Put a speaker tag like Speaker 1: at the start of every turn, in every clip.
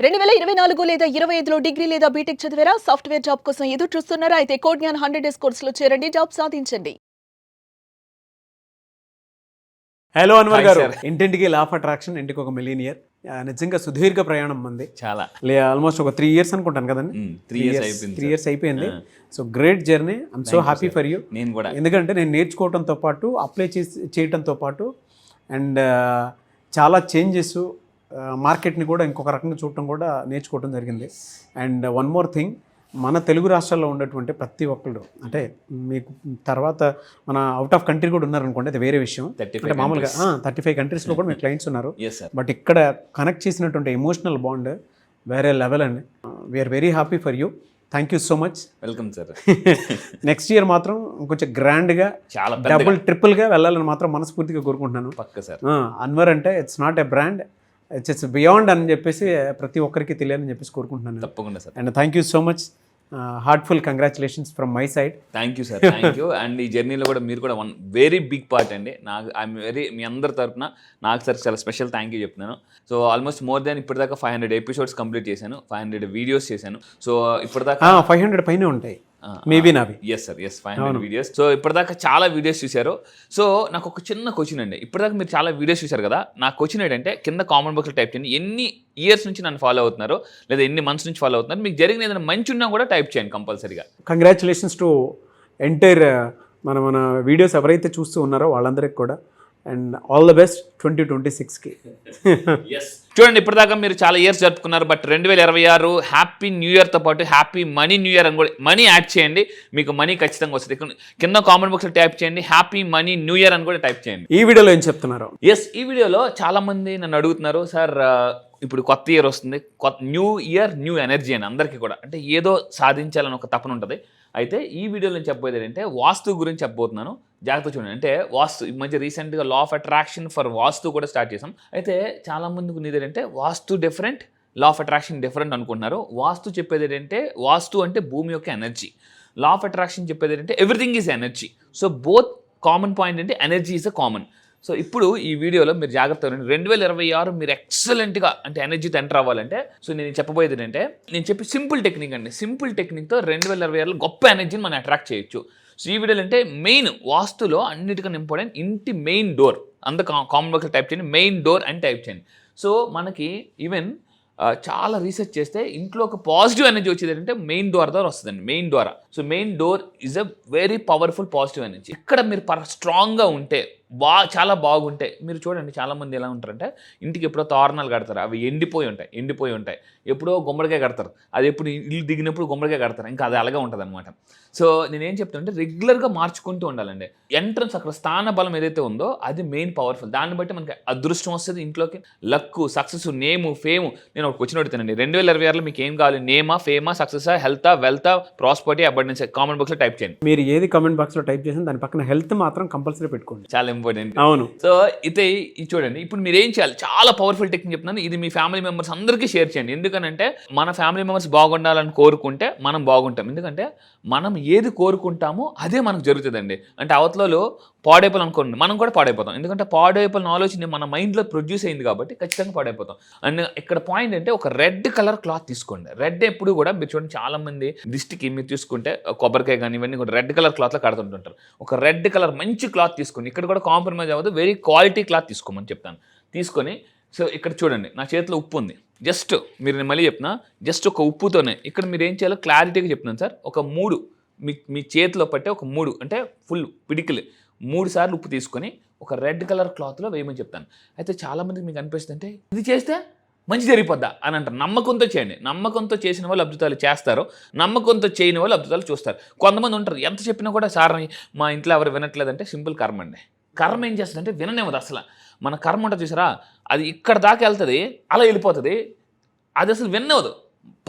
Speaker 1: 2024 లేదా 25లో డిగ్రీ లేదా బీటెక్ చదివారా? సాఫ్ట్‌వేర్ జాబ్ కోసం ఎదురు చూస్తున్నారా? అయితే కోడ్ జ్ఞాన్ 100 డేస్ కోర్సులో చేరండి, జాబ్ సాధించండి.
Speaker 2: హలో అన్వర్
Speaker 3: హాయ్
Speaker 2: గారు,
Speaker 3: సార్.
Speaker 2: ఇంటింటికి లా ఆఫ్ అట్రాక్షన్, ఇంటికి ఒక మిలీనియర్. నిజంగా సుదీర్ఘ ప్రయాణం మంది.
Speaker 3: చాలా
Speaker 2: ఆల్మోస్ట్ ఒక 3 years అనుకుంటాను కదండి.
Speaker 3: 3 years అయిపోయింది
Speaker 2: 3 years అయిపోయింది. So great journey. I'm so happy for you.
Speaker 3: నేను కూడా
Speaker 2: ఎందుకంటే నేను నేర్చుకోవడంతో పాటు అప్లై చేయడంతో పాటు అండ్ చాలా చేంజెస్, మార్కెట్ని కూడా ఇంకొక రకంగా చూడటం కూడా నేర్చుకోవడం జరిగింది. అండ్ వన్ మోర్ థింగ్, మన తెలుగు రాష్ట్రాల్లో ఉన్నటువంటి ప్రతి ఒక్కళ్ళు, అంటే మీకు తర్వాత మన అవుట్ ఆఫ్ కంట్రీ కూడా ఉన్నారనుకోండి, అది వేరే విషయం.
Speaker 3: 35
Speaker 2: అంటే మామూలుగా 35 కంట్రీస్లో కూడా మీ క్లయింట్స్ ఉన్నారు.
Speaker 3: Yes sir.
Speaker 2: బట్ ఇక్కడ కనెక్ట్ చేసినటువంటి ఎమోషనల్ బాండ్ వేరే లెవెల్ అండి. We are very happy for you. Thank you so much.
Speaker 3: Welcome sir.
Speaker 2: Next year మాత్రం కొంచెం గ్రాండ్గా
Speaker 3: చాలా
Speaker 2: డబుల్ ట్రిపుల్గా వెళ్ళాలని మాత్రం మనస్ఫూర్తిగా కోరుకుంటున్నాను.
Speaker 3: పక్క సార్.
Speaker 2: అన్వర్ అంటే it's not a brand, it's beyond అని చెప్పేసి ప్రతి ఒక్కరికి తెలియాలని చెప్పేసి కోరుకుంటున్నాను.
Speaker 3: తప్పకుండా sir.
Speaker 2: And thank you so much. Heartful congratulations from my side.
Speaker 3: Thank you sir. Thank you. And ఈ జర్నీలో కూడా మీరు కూడా వన్ వెరీ బిగ్ పార్ట్ అండి. నాకు ఐఎమ్ వెరీ, మీ అందరి తరపున నాకు సార్ చాలా స్పెషల్ థ్యాంక్ యూ చెప్తున్నాను. సో ఆల్మోస్ట్ మోర్ దాన్ ఇప్పటిదాకా 500 ఎపిసోడ్స్ కంప్లీట్ చేశాను, 500 వీడియోస్ చేశాను. సో ఇప్పటిదాకా
Speaker 2: 500 పైనే ఉంటాయి మేబీ నావి.
Speaker 3: Yes sir, yes 500 videos. So ఇప్పటిదాకా చాలా వీడియోస్ చూశారు. సో నాకు ఒక చిన్న క్వశ్చన్ అండి. ఇప్పటిదాకా మీరు చాలా వీడియోస్ చూశారు కదా, నా క్వశ్చన్ ఏంటంటే కింద కామెంట్ బాక్స్లో టైప్ చేయండి. ఎన్ని ఇయర్స్ నుంచి నన్ను ఫాలో అవుతున్నారు, లేదా ఎన్ని మంత్స్ నుంచి ఫాలో అవుతున్నారు, మీకు జరిగిన ఏదైనా మంచి ఉన్నా కూడా టైప్ చేయండి కంపల్సరీగా.
Speaker 2: కంగ్రాచులేషన్స్ టు ఎంటైర్ మన వీడియోస్ ఎవరైతే చూస్తూ ఉన్నారో వాళ్ళందరికీ కూడా. అండ్ ఆల్ ద బెస్ట్ 2026కి.
Speaker 3: చూడండి, ఇప్పటిదాకా మీరు చాలా ఇయర్స్ జరుపుకున్నారు, బట్ 2026 హ్యాపీ న్యూ ఇయర్తో పాటు హ్యాపీ మనీ న్యూ ఇయర్ అని కూడా మనీ యాడ్ చేయండి. మీకు మనీ ఖచ్చితంగా వస్తుంది. కింద కామెంట్ బాక్స్లో టైప్ చేయండి హ్యాపీ మనీ న్యూ ఇయర్ అని కూడా టైప్ చేయండి.
Speaker 2: ఈ వీడియోలో ఏం చెప్తున్నారు?
Speaker 3: ఎస్, ఈ వీడియోలో చాలా మంది నన్ను అడుగుతున్నారు, సార్ ఇప్పుడు కొత్త ఇయర్ వస్తుంది, న్యూ ఇయర్ న్యూ ఎనర్జీ అని అందరికీ కూడా, అంటే ఏదో సాధించాలని ఒక తపన ఉంటుంది. అయితే ఈ వీడియోలో నేను చెప్పబోయేది ఏంటంటే వాస్తు గురించి చెప్పబోతున్నాను. జాగ్రత్త చూడండి. అంటే వాస్తు ఈ మధ్య రీసెంట్గా law of attraction for Vastu కూడా స్టార్ట్ చేసాం. అయితే చాలా మందికి ఉన్నది ఏంటంటే Vastu different, law of attraction different అనుకుంటున్నారు. వాస్తు చెప్పేది ఏంటంటే, వాస్తు అంటే భూమి యొక్క ఎనర్జీ, లా ఆఫ్ అట్రాక్షన్ చెప్పేది ఏంటంటే everything is energy. So both common point అంటే energy is a common. So ఇప్పుడు ఈ వీడియోలో మీరు జాగ్రత్తగా 2026 మీరు ఎక్సలెంట్గా అంటే ఎనర్జీతో ఎంటర్ అవ్వాలంటే, సో నేను చెప్పబోయేది ఏంటంటే, నేను చెప్పి సింపుల్ టెక్నిక్ అండి. సింపుల్ టెక్నిక్తో 2026లో గొప్ప ఎనర్జీని మనం అట్రాక్ట్ చేయొచ్చు. సో ఈ వీడియోలో అంటే మెయిన్ వాస్తులో అన్నిటికన్నా ఇంపార్టెంట్ ఇంటి మెయిన్ డోర్. అంత కామన్ బాక్స్లో టైప్ చేయండి మెయిన్ డోర్ అని టైప్ చేయండి. సో మనకి ఈవెన్ చాలా రీసెర్చ్ చేస్తే ఇంట్లో ఒక పాజిటివ్ ఎనర్జీ వచ్చేది ఏంటంటే మెయిన్ డోర్ ద్వారా వస్తుందండి. మెయిన్ ద్వారా. So main door is a very powerful positive energy. ఇక్కడ మీరు స్ట్రాంగ్గా ఉంటే, చాలా బాగుంటే, మీరు చూడండి చాలామంది ఎలా ఉంటారంటే ఇంటికి ఎప్పుడో తోరణాలు కడతారు, అవి ఎండిపోయి ఉంటాయి. ఎప్పుడో గుమ్మడికాయ కడతారు, అది ఎప్పుడు ఇల్లు దిగినప్పుడు గుమ్మడికాయ కడతారు, ఇంకా అది అలాగే ఉంటుంది అనమాట. సో నేనేం చెప్తానంటే రెగ్యులర్గా మార్చుకుంటూ ఉండాలండి. ఎంట్రన్స్ అక్కడ స్థాన బలం ఏదైతే ఉందో అది మెయిన్ పవర్ఫుల్. దాన్ని బట్టి మనకి అదృష్టం వస్తుంది, ఇంట్లోకి లక్, సక్సెస్, నేము, ఫేము. నేను ఒక క్వశ్చన్ అడుగుతానండి, 2026లో మీకు ఏం కావాలి? నేమా, ఫేమా, సక్సెసా, హెల్తా, వెల్తా, ప్రాస్పరిటీ, అబండెన్స్? కామెంట్ బాక్స్లో టైప్ చేయండి.
Speaker 2: మీరు ఏది కామెంట్ బాక్స్లో టైప్ చేసిన దాని పక్కన హెల్త్ మాత్రం కంపల్సరీ పెట్టుకోండి,
Speaker 3: చాలా ఇంపార్టెంట్.
Speaker 2: అవును.
Speaker 3: సో ఇది చూడండి, ఇప్పుడు మీరు ఏం చేయాలి? చాలా పవర్ఫుల్ టెక్నిక్ చెప్తున్నాను. ఇది మీ ఫ్యామిలీ మెంబర్స్ అందరికీ షేర్ చేయండి. ఎందుకనంటే మన ఫ్యామిలీ మెంబర్స్ బాగుండాలని కోరుకుంటే మనం బాగుంటాం. ఎందుకంటే మనం ఏది కోరుకుంటామో అదే మనకు జరుగుతుందండి. అంటే అవతలలో పాడైపోవాలి అనుకోండి, మనం కూడా పాడైపోతాం. ఎందుకంటే పాడైపోయిన ఆలోచన మన మైండ్లో ప్రొడ్యూస్ అయింది కాబట్టి ఖచ్చితంగా పాడైపోతాం. అండ్ ఇక్కడ పాయింట్ అంటే ఒక రెడ్ కలర్ క్లాత్ తీసుకోండి. రెడ్ ఎప్పుడు కూడా మీరు చూడండి, చాలా మంది దిష్టికి మీరు చూసుకుంటే కొబ్బరికాయ కానీ ఇవన్నీ కూడా రెడ్ కలర్ క్లాత్లో కడుతుంటుంటారు. ఒక రెడ్ కలర్ మంచి క్లాత్ తీసుకొని, ఇక్కడ కూడా కాంప్రమైజ్ అవ్వదు, వెరీ క్వాలిటీ క్లాత్ తీసుకోమని చెప్తాను. తీసుకొని సో ఇక్కడ చూడండి, నా చేతిలో ఉప్పు ఉంది. జస్ట్ మీరు నేను మళ్ళీ చెప్తున్నా, జస్ట్ ఒక ఉప్పుతోనే ఇక్కడ మీరు ఏం చేయాలో క్లారిటీగా చెప్తున్నాను సార్. ఒక 3 మీ చేతిలో పట్టే ఒక 3 అంటే ఫుల్ పిడికిలు 3 సార్లు ఉప్పు తీసుకొని ఒక రెడ్ కలర్ క్లాత్లో వేయమని చెప్తాను. అయితే చాలామందికి మీకు అనిపిస్తుంది అంటే ఇది చేస్తే మంచి జరిగిపోద్దా అని అంటారు. నమ్మకంతో చేయండి. నమ్మకంతో చేసిన వాళ్ళు అద్భుతాలు చేస్తారు, నమ్మకంతో చేయని వాళ్ళు అద్భుతాలు చూస్తారు. కొంతమంది ఉంటారు ఎంత చెప్పినా కూడా సార్ మా ఇంట్లో ఎవరు వినట్లేదంటే సింపుల్ కర్మ అండి. కర్మ ఏం చేస్తుందంటే విననేమది. అసలు మన కర్మ ఉంటుంది చూసారా, అది ఇక్కడ దాకా వెళ్తుంది, అలా వెళ్ళిపోతుంది, అది అసలు విన్నవదు.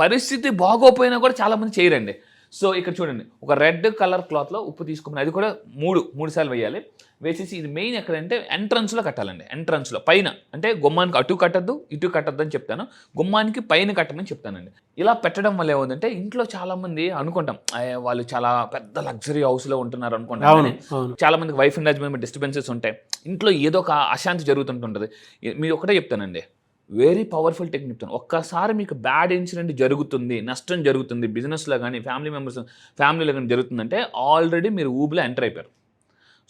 Speaker 3: పరిస్థితి బాగోపోయినా కూడా చాలామంది చేయరండి. సో ఇక్కడ చూడండి, ఒక రెడ్ కలర్ క్లాత్లో ఉప్పు తీసుకోమని, అది కూడా 3 సార్లు వేయాలి. వేసేసి ఇది మెయిన్ ఎక్కడంటే ఎంట్రన్స్లో కట్టాలండి. ఎంట్రన్స్లో పైన, అంటే గుమ్మానికి అటు కట్టద్దు ఇటు కట్టద్దు అని చెప్తాను, గుమ్మానికి పైన కట్టమని చెప్తానండి. ఇలా పెట్టడం వల్ల ఏముందంటే ఇంట్లో చాలామంది అనుకుంటాం వాళ్ళు చాలా పెద్ద లగ్జరీ హౌస్లో ఉంటున్నారు అనుకుంటాం. చాలా మందికి వైఫ్ అండ్ హస్బెండ్ డిస్టర్బెన్సెస్ ఉంటాయి, ఇంట్లో ఏదో ఒక అశాంతి జరుగుతుంటుంటుంది. మీరు ఒకటే చెప్తానండి, వెరీ పవర్ఫుల్ టెక్నిక్ చెప్తాను. ఒక్కసారి మీకు బ్యాడ్ ఇన్సిడెంట్ జరుగుతుంది, నష్టం జరుగుతుంది, బిజినెస్లో కానీ ఫ్యామిలీలో కానీ జరుగుతుందంటే ఆల్రెడీ మీరు ఊబిలో ఎంటర్ అయిపోయారు.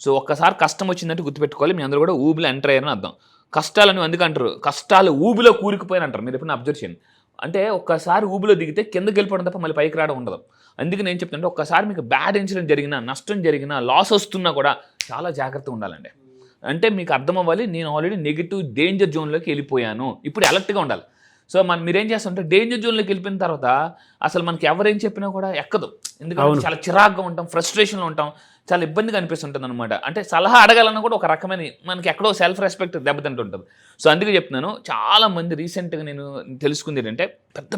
Speaker 3: సో ఒక్కసారి కష్టం వచ్చిందంటే గుర్తుపెట్టుకోవాలి, మీ అందరూ కూడా ఊబిలో ఎంటర్ అయ్యారని అర్థం. కష్టాలని అందుకు అంటారు, కష్టాలు ఊబిలో కూరుకుపోయిన అంటారు. మీరు ఎప్పుడైనా అబ్జర్వ్ చేయండి. అంటే ఒక్కసారి ఊబిలో దిగితే కిందకి వెళ్ళిపోవడం తప్ప మళ్ళీ పైకి రావడం ఉండదు. అందుకే నేను చెప్తుంటే ఒక్కసారి మీకు బ్యాడ్ ఇన్సిడెంట్ జరిగినా, నష్టం జరిగినా, లాస్ వస్తున్నా కూడా చాలా జాగ్రత్తగా ఉండాలండి. అంటే మీకు అర్థం అవ్వాలి, నేను ఆల్రెడీ నెగిటివ్ డేంజర్ జోన్లోకి వెళ్ళిపోయాను, ఇప్పుడు అలర్ట్గా ఉండాలి. సో మీరేం చేస్తుంటే డేంజర్ జోన్లోకి వెళ్ళిపోయిన తర్వాత అసలు మనకి ఎవరేం చెప్పినా కూడా ఎక్కదు. ఎందుకంటే చాలా చిరాగ్గా ఉంటాం, ఫ్రస్ట్రేషన్లో ఉంటాం, చాలా ఇబ్బందిగా అనిపిస్తుంటుంది అనమాట. అంటే సలహా అడగాలన్నా కూడా ఒక రకమైన మనకి ఎక్కడో సెల్ఫ్ రెస్పెక్ట్ దెబ్బతింటుంటుంది. సో అందుకే చెప్తున్నాను, చాలా మంది రీసెంట్గా నేను తెలుసుకుంది ఏంటంటే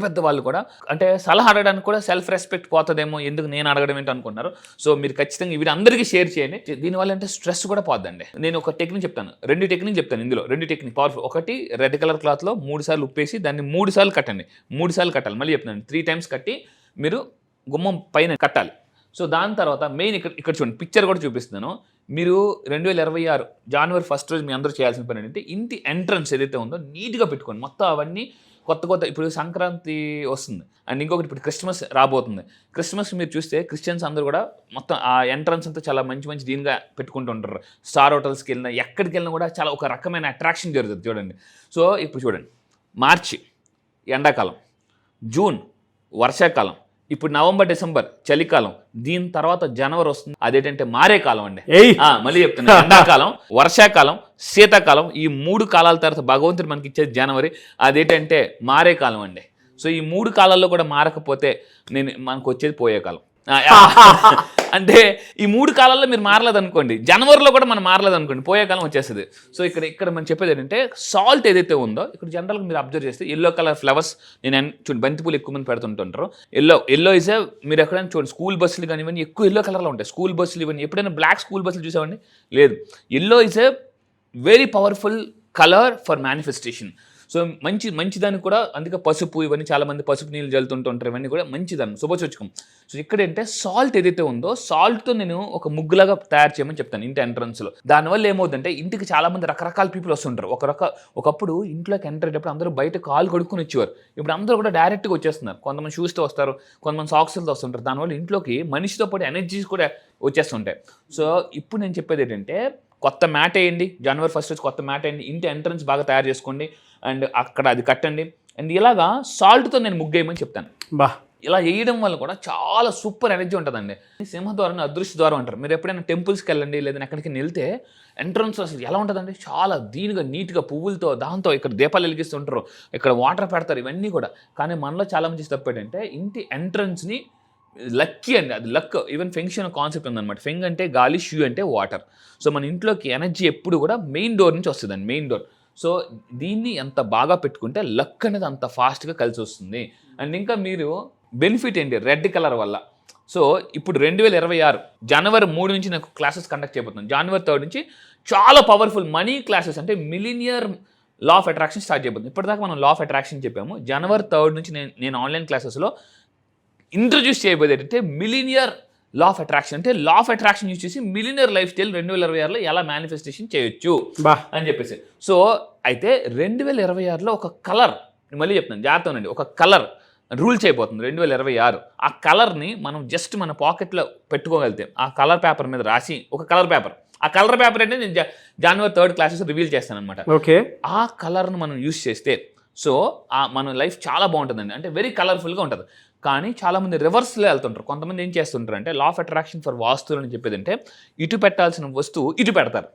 Speaker 3: పెద్ద వాళ్ళు కూడా అంటే సలహా అడగడానికి కూడా సెల్ఫ్ రెస్పెక్ట్ పోతుందేమో, ఎందుకు నేను అడగడం ఏంటో అనుకుంటున్నారు. సో మీరు ఖచ్చితంగా ఇవి అందరికీ షేర్ చేయండి. దీనివల్ల అంటే స్ట్రెస్ కూడా పోద్దండి. నేను ఒక టెక్నిక్ చెప్తాను, 2 టెక్నిక్ చెప్తాను ఇందులో. 2 టెక్నిక్ పవర్ఫుల్. ఒకటి, రెడ్ కలర్ క్లాత్లో 3 సార్లు ఉప్పేసి దాన్ని 3 సార్లు కట్టండి. 3 సార్లు కట్టాలి. మళ్ళీ చెప్తున్నాను, 3 టైమ్స్ కట్టి మీరు గుమ్మం పైన కట్టాలి. సో దాని తర్వాత మెయిన్ ఇక్కడ చూడండి, పిక్చర్ కూడా చూపిస్తున్నాను. మీరు 2026 జనవరి 1 రోజు మీ అందరూ చేయాల్సిన పని ఏంటంటే ఇంటి ఎంట్రన్స్ ఏదైతే ఉందో నీట్గా పెట్టుకోండి. మొత్తం అవన్నీ కొత్త ఇప్పుడు సంక్రాంతి వస్తుంది అండ్ ఇంకొకటి ఇప్పుడు క్రిస్మస్ రాబోతుంది. క్రిస్మస్ మీరు చూస్తే క్రిస్టియన్స్ అందరూ కూడా మొత్తం ఆ ఎంట్రన్స్ అంతా చాలా మంచి దీనిగా పెట్టుకుంటూ ఉంటారు. స్టార్ హోటల్స్కి వెళ్ళినా ఎక్కడికి వెళ్ళినా కూడా చాలా ఒక రకమైన అట్రాక్షన్ జరుగుతుంది చూడండి. సో ఇప్పుడు చూడండి, మార్చి ఎండాకాలం, జూన్ వర్షాకాలం, ఇప్పుడు నవంబర్ డిసెంబర్ చలికాలం, దీని తర్వాత జనవరి వస్తుంది, అదేంటంటే మారే కాలం అండి. మళ్ళీ చెప్తున్నా, ఎండాకాలం, వర్షాకాలం, శీతాకాలం, ఈ 3 కాలాల తర్వాత భగవంతుడు మనకి ఇచ్చేది జనవరి, అదేంటంటే మారే కాలం అండి. సో ఈ 3 కాలాల్లో కూడా మారకపోతే మనకు వచ్చేది పోయే కాలం. అంటే ఈ 3 కాలాల్లో మీరు మారలేదనుకోండి, జనవరిలో కూడా మనం మారలేదనుకోండి, పోయే కాలం వచ్చేస్తుంది. సో ఇక్కడ మనం చెప్పేది ఏంటంటే సాల్ట్ ఏదైతే ఉందో, ఇక్కడ జనరల్గా మీరు అబ్జర్వ్ చేస్తే ఎల్లో కలర్ ఫ్లవర్స్, నేను చూడండి బంతిపూలు ఎక్కువ మంది పెడుతుంటుంటారు. ఎల్లో ఇస్ మీరు ఎక్కడైనా చూడండి, స్కూల్ బస్సులు కానీ ఇవన్నీ ఎక్కువ ఎల్లో కలర్లో ఉంటాయి. స్కూల్ బస్సులు ఇవన్నీ ఎప్పుడైనా బ్లాక్ స్కూల్ బస్సులు చూసామండి? లేదు. Yellow is a very powerful colour for manifestation. So మంచిదానికి కూడా, అందుకే పసుపు, ఇవన్నీ చాలామంది పసుపు నీళ్ళు జల్లుతుంటుంటారు, ఇవన్నీ కూడా మంచిదాన్ని, శుభసూచకం. సో ఇక్కడంటే సాల్ట్ ఏదైతే ఉందో, సాల్ట్తో నేను ఒక ముగ్గులాగా తయారు చేయమని చెప్తాను ఇంటి ఎంట్రన్స్లో. దానివల్ల ఏమవుతుందంటే ఇంటికి చాలామంది రకరకాల పీపుల్ వస్తుంటారు. ఒకప్పుడు ఇంట్లోకి ఎంటర్ అయ్యేటప్పుడు అందరూ బయట కాలు కడుక్కుని వచ్చేవారు. ఇప్పుడు అందరూ కూడా డైరెక్ట్గా వచ్చేస్తున్నారు. కొంతమంది షూస్తో వస్తారు, కొంతమంది సాక్స్లతో వస్తుంటారు. దానివల్ల ఇంట్లోకి మనిషితో పాటు ఎనర్జీస్ కూడా వచ్చేస్తుంటాయి. సో ఇప్పుడు నేను చెప్పేది ఏంటంటే కొత్త మ్యాట్ వేయండి, జనవరి 1 రోజు కొత్త మ్యాట్ వేయండి, ఇంటి ఎంట్రన్స్ బాగా తయారు చేసుకోండి అండ్ అక్కడ అది కట్టండి. అండ్ ఇలాగా సాల్ట్తో నేను ముగ్గేయమని చెప్తాను. ఇలా వేయడం వల్ల కూడా చాలా సూపర్ ఎనర్జీ ఉంటుందండి. సింహద్వారం, అదృష్ట ద్వారం అంటారు. మీరు ఎప్పుడైనా టెంపుల్స్కి వెళ్ళండి, లేదా ఎక్కడికి వెళ్తే ఎంట్రన్స్ అసలు ఎలా ఉంటుందండి, చాలా దీనిగా నీట్గా పువ్వులతో, దాంతో ఇక్కడ దీపాలు వెలిగిస్తుంటారు, ఇక్కడ వాటర్ పెడతారు, ఇవన్నీ కూడా. కానీ మనలో చాలా మంది తప్పు ఏంటంటే ఇంటి ఎంట్రన్స్ని లక్కీ అండి, అది లక్. ఈవెన్ ఫెంగ్ షూ కాన్సెప్ట్ ఉందన్నమాట. ఫెంగ్ అంటే గాలి, షూ అంటే వాటర్. సో మన ఇంట్లోకి ఎనర్జీ ఎప్పుడు కూడా మెయిన్ డోర్ నుంచి వస్తుందండి, మెయిన్ డోర్. సో దీన్ని ఎంత బాగా పెట్టుకుంటే లక్ అనేది అంత ఫాస్ట్గా కలిసి వస్తుంది. అండ్ ఇంకా మీరు బెనిఫిట్ ఏంటి రెడ్ కలర్ వల్ల. సో ఇప్పుడు 2026 జనవరి 3 నుంచి నాకు క్లాసెస్ కండక్ట్ చేయబోతున్నాను. జనవరి 3 నుంచి చాలా పవర్ఫుల్ మనీ క్లాసెస్, అంటే millionaire law of attraction start చేయబోతుంది. ఇప్పటిదాకా మనం లా ఆఫ్ అట్రాక్షన్ చెప్పాము. జనవరి 3 నుంచి నేను ఆన్లైన్ క్లాసెస్లో ఇంట్రడ్యూస్ చేయబోయేది ఏంటంటే మిలినియర్ లా ఆఫ్ అట్రాక్షన్. అంటే లా ఆఫ్ అట్రాక్షన్ యూజ్ చేసి మిలినియర్ లైఫ్ స్టైల్ 2026లో ఎలా మేనిఫెస్టేషన్ చేయొచ్చు అని చెప్పేసి. సో అయితే 2026లో ఒక కలర్, మళ్ళీ చెప్తాను జాగ్రత్త అండి, ఒక కలర్ రూల్ చేయబోతుంది 2026. ఆ కలర్ని మనం జస్ట్ మన పాకెట్లో పెట్టుకోగలిగితే, ఆ కలర్ పేపర్ మీద రాసి, ఒక కలర్ పేపర్, ఆ కలర్ పేపర్ అంటే నేను జనవరి 3 క్లాసెస్ రివీల్ చేస్తాను అనమాట.
Speaker 2: ఓకే,
Speaker 3: ఆ కలర్ను మనం యూజ్ చేస్తే సో మన లైఫ్ చాలా బాగుంటుందండి. అంటే వెరీ కలర్ఫుల్గా ఉంటుంది. కానీ చాలామంది రివర్స్లో వెళ్తుంటారు. కొంతమంది ఏం చేస్తుంటారు అంటే లా ఆఫ్ అట్రాక్షన్ ఫర్ వాస్తులు అని చెప్పేది అంటే ఇటు పెట్టాల్సిన వస్తువు ఇటు పెడతారు,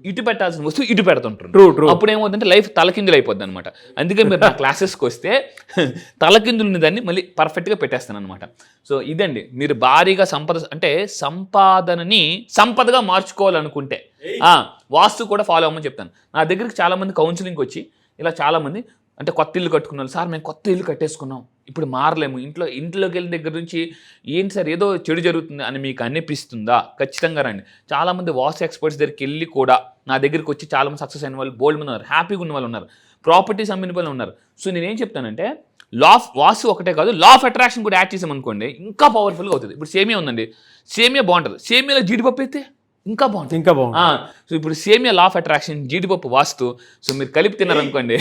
Speaker 3: ఇటు పెట్టాల్సిన వస్తువు ఇటు పెడుతుంటారు. అప్పుడు ఏమవుతుందంటే లైఫ్ తలకిందులు అయిపోద్ది అనమాట. అందుకే మీరు నా క్లాసెస్కి వస్తే తలకిందులు దాన్ని మళ్ళీ పర్ఫెక్ట్గా పెట్టేస్తాను అనమాట. సో ఇదండి, మీరు భారీగా సంపాదనని సంపదగా మార్చుకోవాలనుకుంటే వాస్తు కూడా ఫాలో అవ్వమని చెప్తాను. నా దగ్గరికి చాలామంది కౌన్సిలింగ్కి వచ్చి ఇలా చాలామంది అంటే కొత్త ఇల్లు కట్టుకున్నారు, సార్ మేము కొత్త ఇల్లు కట్టేసుకున్నాం, ఇప్పుడు మారలేము, ఇంట్లోకి వెళ్ళిన దగ్గర నుంచి ఏంటి సార్ ఏదో చెడు జరుగుతుంది అని మీకు అనిపిస్తుందా? ఖచ్చితంగా రండి. చాలామంది వాస్తు ఎక్స్పర్ట్స్ దగ్గరికి వెళ్ళి కూడా నా దగ్గరికి వచ్చి చాలామంది సక్సెస్ అయిన వాళ్ళు బోల్డ్ మంది ఉన్నారు, హ్యాపీగా ఉన్న వాళ్ళు ఉన్నారు, ప్రాపర్టీస్ అమ్మిన వాళ్ళు ఉన్నారు. సో నేనేం చెప్తానంటే వాస్తు ఒకటే కాదు, లా ఆఫ్ అట్రాక్షన్ కూడా యాడ్ చేసామనుకోండి ఇంకా పవర్ఫుల్గా అవుతుంది. ఇప్పుడు సేమియా ఉందండి, సేమియా బాగుంటుంది, సేమియాలో జీడిపప్పు అయితే ఇంకా బాగుంటుంది.
Speaker 2: ఇంకా బాగుంది.
Speaker 3: సో ఇప్పుడు సేమియా లా ఆఫ్ అట్రాక్షన్, జీడిపప్పు వాస్తు, సో మీరు కలిపి తిన్నారనుకోండి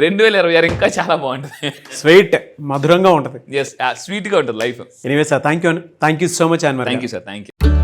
Speaker 3: 2026 ఇంకా చాలా బాగుంటుంది.
Speaker 2: స్వీట్ మధురంగా ఉంటుంది.
Speaker 3: ఎస్, స్వీట్గా ఉంటుంది life.
Speaker 2: Anyway sir, thank you so much Anwar.
Speaker 3: Thank you sir, thank you.